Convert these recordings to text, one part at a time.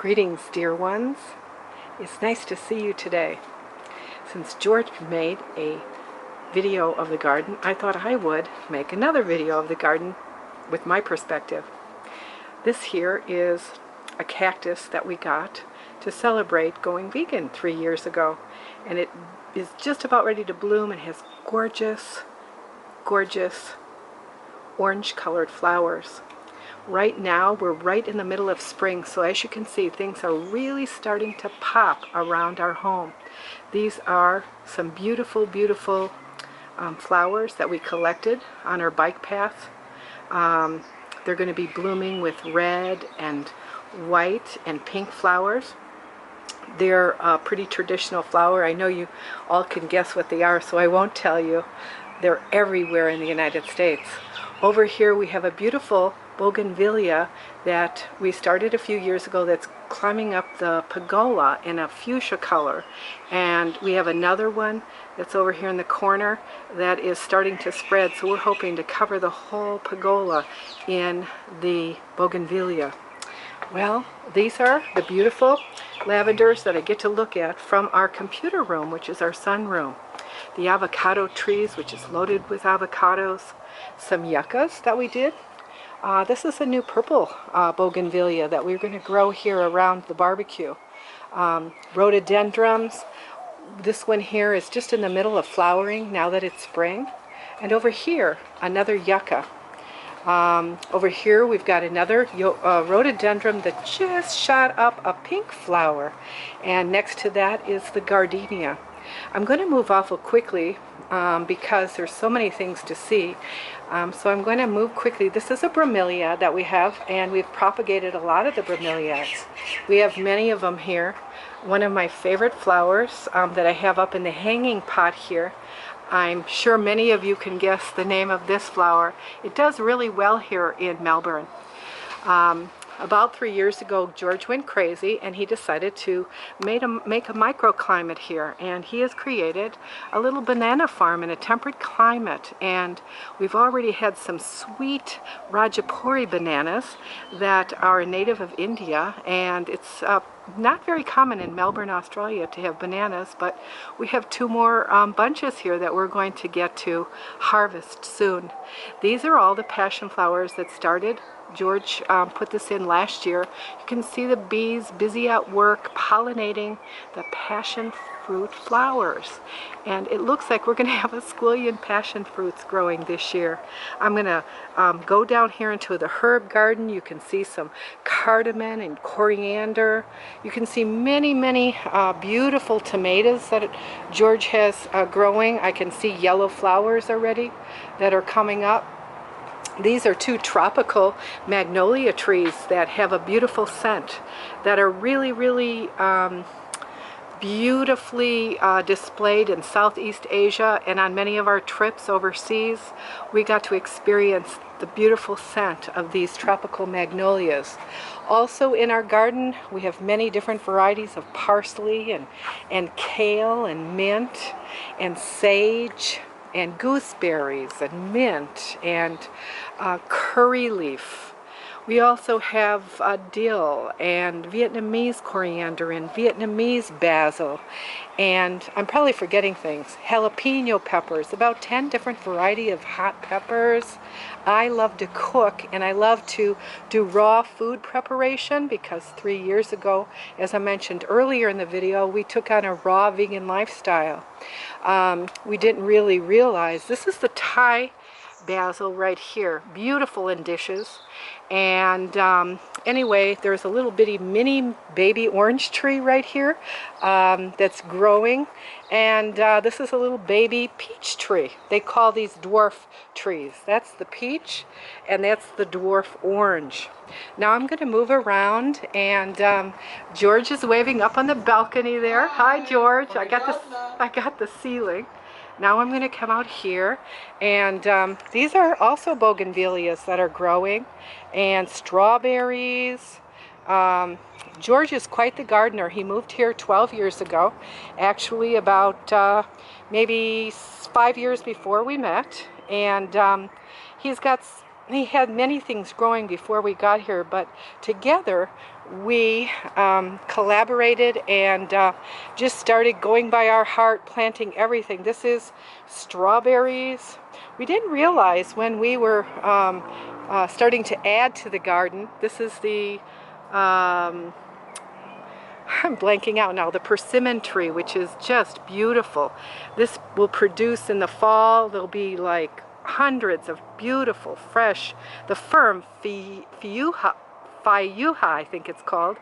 Greetings, dear ones. It's nice to see you today. Since George made a video of the garden, I thought I would make another video of the garden with my perspective. This here is a cactus that we got to celebrate going vegan 3 years ago, and it is just about ready to bloom and has gorgeous, gorgeous orange-colored flowers. Right now, we're right in the middle of spring, so as you can see, things are really starting to pop around our home. These are some beautiful, beautiful flowers that we collected on our bike path. They're going to be blooming with red and white and pink flowers. They're a pretty traditional flower. I know you all can guess what they are, so I won't tell you. They're everywhere in the United States. Over here we have a beautiful bougainvillea that we started a few years ago that's climbing up the pergola in a fuchsia color, and we have another one that's over here in the corner that is starting to spread, so we're hoping to cover the whole pergola in the bougainvillea. Well, these are the beautiful lavenders that I get to look at from our computer room, which is our sunroom. The avocado trees, which is loaded with avocados. Some yuccas that we did. This is a new purple bougainvillea that we're going to grow here around the barbecue. Rhododendrons. This one here is just in the middle of flowering now that it's spring. And over here, another yucca. Over here we've got another rhododendron that just shot up a pink flower. And next to that is the gardenia. I'm going to move awful quickly because there's so many things to see. So I'm going to move quickly. This is a bromelia that we have, and we've propagated a lot of the bromeliads. We have many of them here. One of my favorite flowers that I have up in the hanging pot here. I'm sure many of you can guess the name of this flower. It does really well here in Melbourne. About 3 years ago, George went crazy and he decided to make a microclimate here, and he has created a little banana farm in a temperate climate, and we've already had some sweet Rajapuri bananas that are a native of India, and it's not very common in Melbourne, Australia to have bananas, but we have 2 more bunches here that we're going to get to harvest soon. These are all the passion flowers that started. George put this in last year. You can see the bees busy at work pollinating the passion fruit flowers, and it looks like we're going to have a squillion passion fruits growing this year. I'm going to go down here into the herb garden. You can see some cardamom and coriander. You can see many beautiful tomatoes that George has growing. I can see yellow flowers already that are coming up. These are 2 tropical magnolia trees that have a beautiful scent, that are really beautifully displayed in Southeast Asia, and on many of our trips overseas we got to experience the beautiful scent of these tropical magnolias. Also in our garden we have many different varieties of parsley and kale and mint and sage and gooseberries and mint and curry leaf. We also have dill and Vietnamese coriander and Vietnamese basil, and I'm probably forgetting things. Jalapeno peppers, about 10 different variety of hot peppers. I love to cook, and I love to do raw food preparation because 3 years ago, as I mentioned earlier in the video, we took on a raw vegan lifestyle. We didn't really realize this is the Thai basil right here, beautiful in dishes. And anyway, there's a little bitty mini baby orange tree right here that's growing, and this is a little baby peach tree. They call these dwarf trees. That's the peach and that's the dwarf orange. Now I'm going to move around, and George is waving up on the balcony there. Hi George. I got the ceiling. Now I'm going to come out here, and these are also bougainvilleas that are growing, and strawberries. George is quite the gardener. He moved here 12 years ago, actually about maybe 5 years before we met, and he had many things growing before we got here, but together we collaborated and just started going by our heart, planting everything. This is strawberries. We didn't realize when we were starting to add to the garden. This is the I'm blanking out now, the persimmon tree, which is just beautiful. This will produce in the fall. There'll be like hundreds of beautiful, fresh, the firm Fiyuha, I think it's called.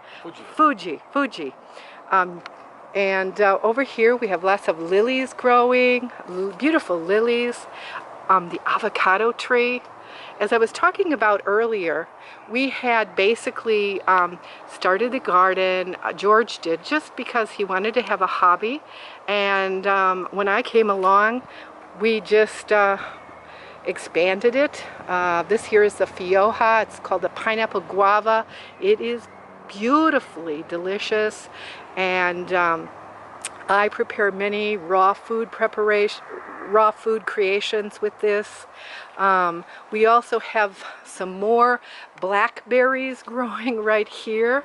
Fuji. And over here we have lots of lilies growing, beautiful lilies. The avocado tree. As I was talking about earlier, we had basically started the garden, George did, just because he wanted to have a hobby. And when I came along, we just expanded it. This here is the fioja. It's called the pineapple guava. It is beautifully delicious, and I prepare many raw food creations with this. We also have some more blackberries growing right here,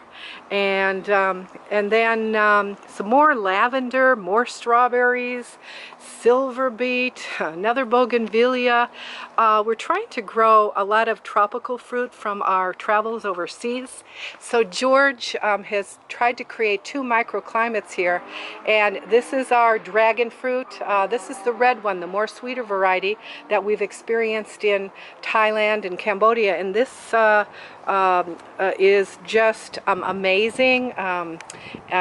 and then some more lavender, more strawberries, silver beet, another bougainvillea. We're trying to grow a lot of tropical fruit from our travels overseas. So George has tried to create 2 microclimates here, and this is our dragon fruit. This is the red one, the more sweeter variety that we've experienced in Thailand and Cambodia, and this is just amazing.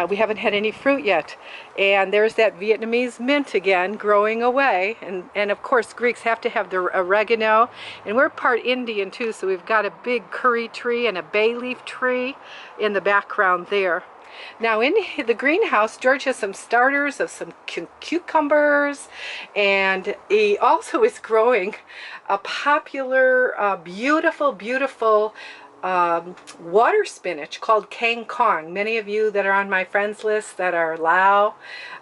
We haven't had any fruit yet, and there's that Vietnamese mint again growing away, and of course Greeks have to have their oregano, and we're part Indian too, so we've got a big curry tree and a bay leaf tree in the background there. Now in the greenhouse, George has some starters of some cucumbers, and he also is growing a popular, beautiful water spinach called Kang Kong. Many of you that are on my friends list that are Lao,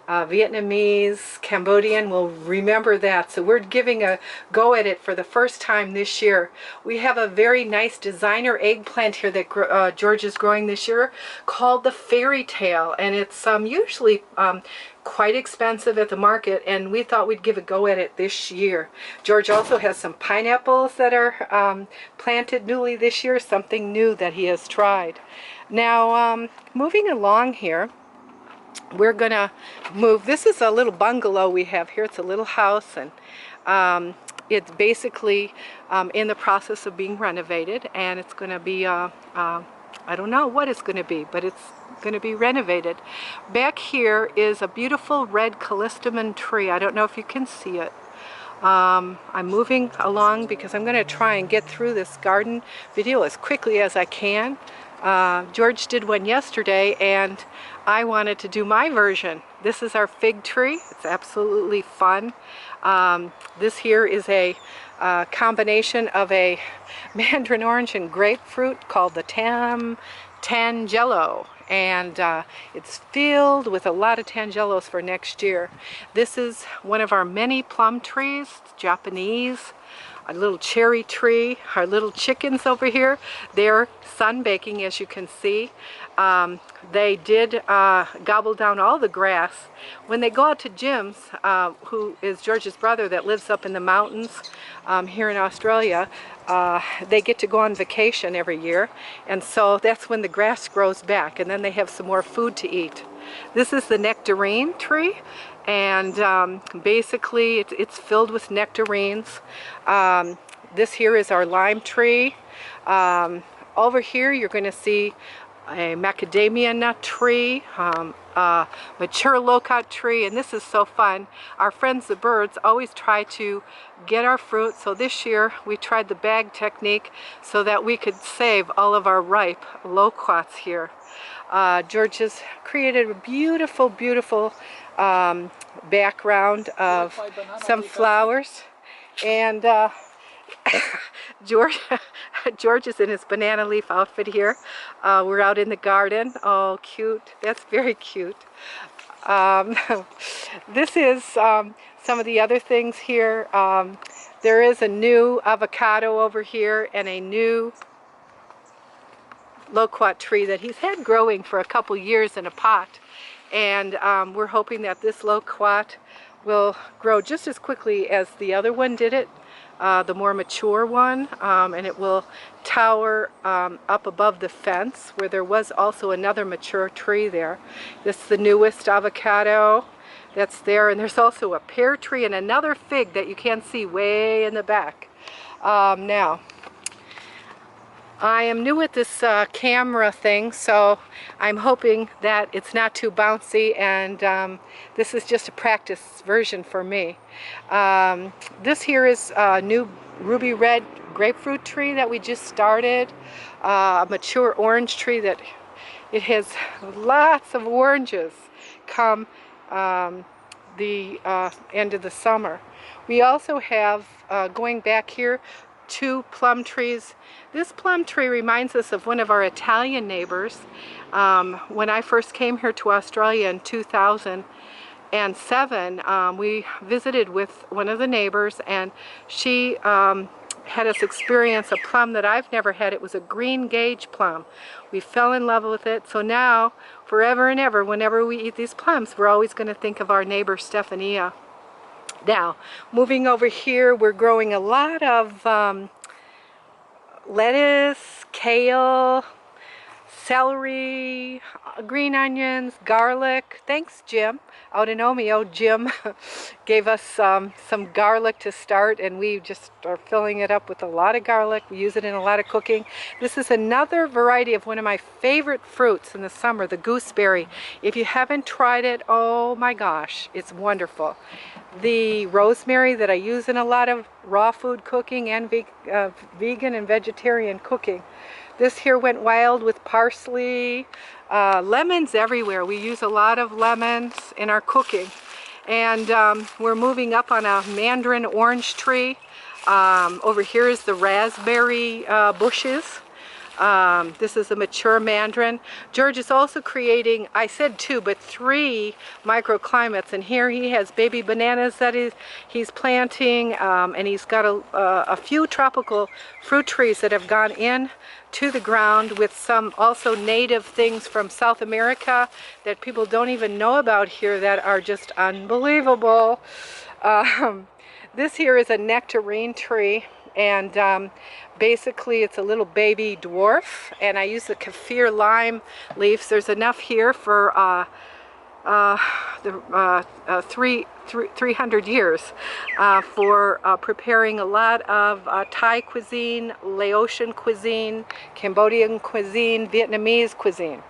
Vietnamese, Cambodian will remember that. So we're giving a go at it for the first time this year. We have a very nice designer eggplant here that George is growing this year called the Fairy Tale, and it's usually quite expensive at the market, and we thought we'd give a go at it this year. George also has some pineapples that are planted newly this year, something new that he has tried. Now moving along here, we're gonna move. This is a little bungalow we have here. It's a little house, and it's basically in the process of being renovated, and it's going to be I don't know what it's going to be, but it's going to be renovated. Back here is a beautiful red callistemon tree. I don't know if you can see it. I'm moving along because I'm going to try and get through this garden video as quickly as I can. George did one yesterday, and I wanted to do my version. This is our fig tree. It's absolutely fun. This here is a combination of a mandarin orange and grapefruit called the Tangelo, and it's filled with a lot of tangelos for next year. This is one of our many plum trees. It's Japanese. A little cherry tree. Our little chickens over here, they're sunbaking, as you can see. They did gobble down all the grass. When they go out to Jim's, who is George's brother that lives up in the mountains here in Australia, they get to go on vacation every year, and so that's when the grass grows back, and then they have some more food to eat. This is the nectarine tree, and basically it's filled with nectarines. This here is our lime tree. Over here you're going to see a macadamia nut tree, mature locust tree, and this is so fun. Our friends the birds always try to get our fruit, so this year we tried the bag technique so that we could save all of our ripe loquats here. George has created a beautiful background of some flowers, and George is in his banana leaf outfit here. We're out in the garden. Oh, cute. That's very cute. This is some of the other things here. There is a new avocado over here and a new loquat tree that he's had growing for a couple years in a pot. And we're hoping that this loquat will grow just as quickly as the other one did it, the more mature one, and it will tower up above the fence where there was also another mature tree there. This is the newest avocado that's there, and there's also a pear tree and another fig that you can't see way in the back. Now, I am new at this camera thing, so I'm hoping that it's not too bouncy, and this is just a practice version for me. This here is a new ruby red grapefruit tree that we just started, a mature orange tree that it has lots of oranges come the end of the summer. We also have, going back here, 2 plum trees. This plum tree reminds us of one of our Italian neighbors. When I first came here to Australia in 2007, we visited with one of the neighbors, and she had us experience a plum that I've never had. It was a green gauge plum. We fell in love with it, so now, forever and ever, whenever we eat these plums, we're always going to think of our neighbor Stephania. Now, moving over here, we're growing a lot of lettuce, kale, celery, green onions, garlic. Thanks, Jim. Out in Omeo, Jim gave us some garlic to start, and we just are filling it up with a lot of garlic. We use it in a lot of cooking. This is another variety of one of my favorite fruits in the summer, the gooseberry. If you haven't tried it, oh my gosh, it's wonderful. The rosemary that I use in a lot of raw food cooking and vegan and vegetarian cooking. This here went wild with parsley, lemons everywhere. We use a lot of lemons in our cooking. And we're moving up on a mandarin orange tree. Over here is the raspberry bushes. This is a mature mandarin. George is also creating, I said 2, but 3 microclimates, and here he has baby bananas that he's planting, and he's got a few tropical fruit trees that have gone in to the ground with some also native things from South America that people don't even know about here that are just unbelievable. This here is a nectarine tree, and basically it's a little baby dwarf, and I use the kaffir lime leaves. There's enough here for 300 years for preparing a lot of Thai cuisine, Laotian cuisine, Cambodian cuisine, Vietnamese cuisine.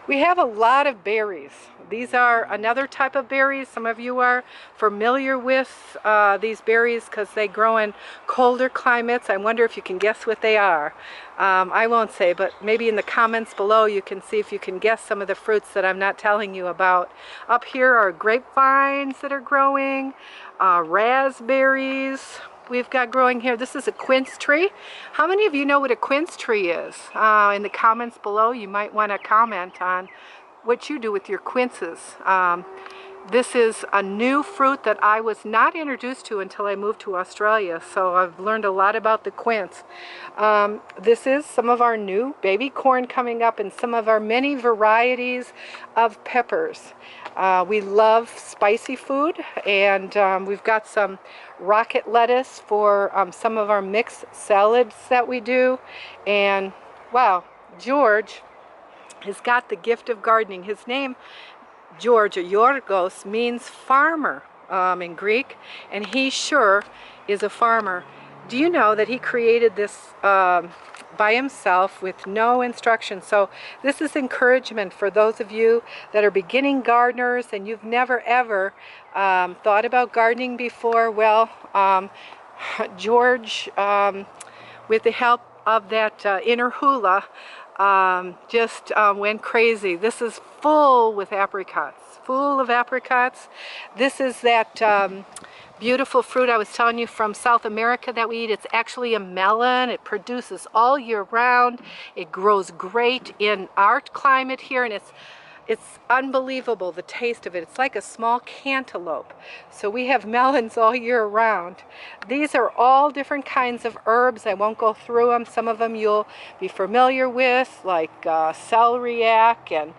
We have a lot of berries. These are another type of berries. Some of you are familiar with these berries because they grow in colder climates. I wonder if you can guess what they are. I won't say, but maybe in the comments below you can see if you can guess some of the fruits that I'm not telling you about. Up here are grapevines that are growing, raspberries. We've got growing here. This is a quince tree. How many of you know what a quince tree is? In the comments below, you might want to comment on what you do with your quinces. This is a new fruit that I was not introduced to until I moved to Australia, so I've learned a lot about the quince. This is some of our new baby corn coming up, and some of our many varieties of peppers. We love spicy food, and we've got some rocket lettuce for some of our mixed salads that we do. And wow, George has got the gift of gardening. His name, George, or Yorgos, means farmer in Greek, and he sure is a farmer. Do you know that he created this by himself with no instructions? So this is encouragement for those of you that are beginning gardeners and you've never ever thought about gardening before. Well, George, with the help of that inner hula, just went crazy. This is full with apricots, full of apricots. This is that beautiful fruit I was telling you from South America that we eat. It's actually a melon. It produces all year round. It grows great in our climate here, and it's It's unbelievable, the taste of it. It's like a small cantaloupe. So we have melons all year round. These are all different kinds of herbs. I won't go through them. Some of them you'll be familiar with, like celeriac and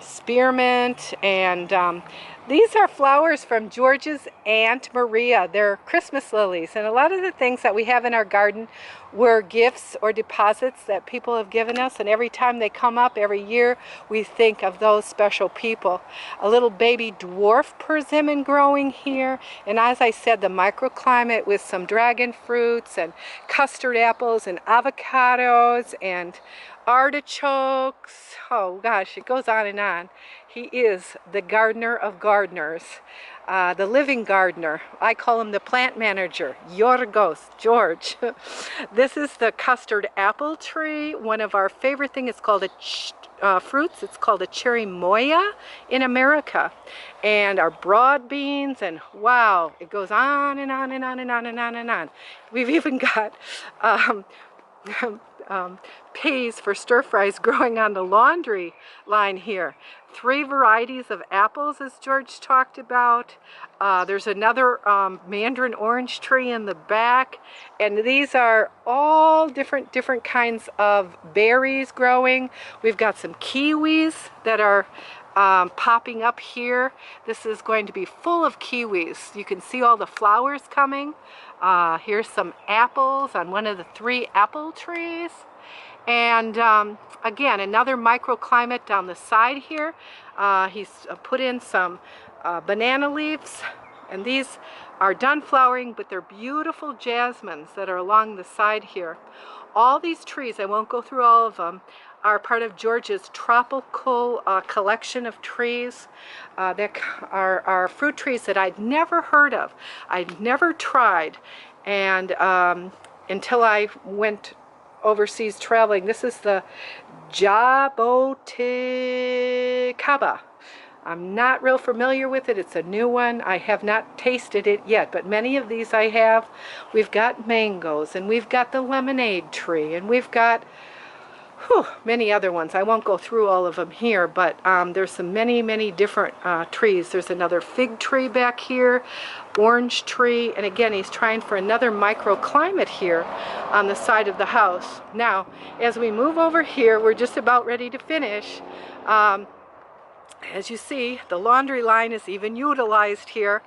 spearmint, and these are flowers from George's Aunt Maria. They're Christmas lilies, and a lot of the things that we have in our garden were gifts or deposits that people have given us, and every time they come up every year we think of those special people. A little baby dwarf persimmon growing here, and as I said, the microclimate with some dragon fruits and custard apples and avocados and artichokes. Oh gosh, it goes on and on. He is the gardener of gardeners, the living gardener. I call him the plant manager, Yorgos, George. This is the custard apple tree. One of our favorite things, it's called fruits. It's called a cherry moya in America. And our broad beans, and wow, it goes on and on and on and on and on and on. We've even got peas for stir fries growing on the laundry line here. 3 varieties of apples, as George talked about. There's another mandarin orange tree in the back, and these are all different kinds of berries growing. We've got some kiwis that are popping up here. This is going to be full of kiwis. You can see all the flowers coming. Here's some apples on one of the 3 apple trees. And again, another microclimate down the side here. He's put in some banana leaves, and these are done flowering, but they're beautiful jasmines that are along the side here. All these trees, I won't go through all of them, are part of George's tropical collection of trees that are fruit trees that I'd never heard of. I'd never tried, and until I went overseas traveling. This is the jaboticaba. I'm not real familiar with it. It's a new one. I have not tasted it yet, but many of these I have. We've got mangoes, and we've got the lemonade tree, and we've got many other ones. I won't go through all of them here, but there's some many different trees. There's another fig tree back here, orange tree, and again, he's trying for another microclimate here on the side of the house. Now, as we move over here, we're just about ready to finish. As you see, the laundry line is even utilized here,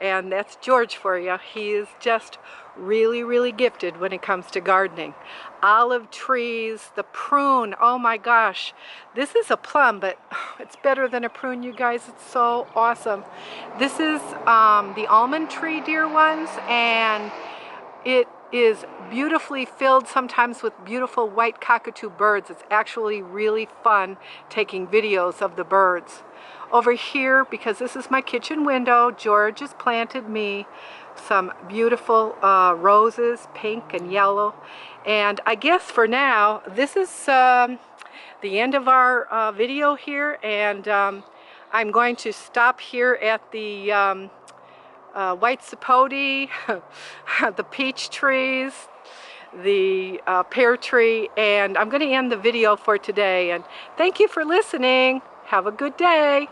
and that's George for you. He is just really gifted when it comes to gardening. Olive trees, the prune, oh my gosh. This is a plum, but it's better than a prune, you guys. It's so awesome. This is the almond tree, dear ones, and it is beautifully filled sometimes with beautiful white cockatoo birds. It's actually really fun taking videos of the birds. Over here, because this is my kitchen window, George has planted me some beautiful roses, pink and yellow. And I guess for now, this is the end of our video here, and I'm going to stop here at the white sapote, the peach trees, the pear tree, and I'm going to end the video for today. And thank you for listening. Have a good day.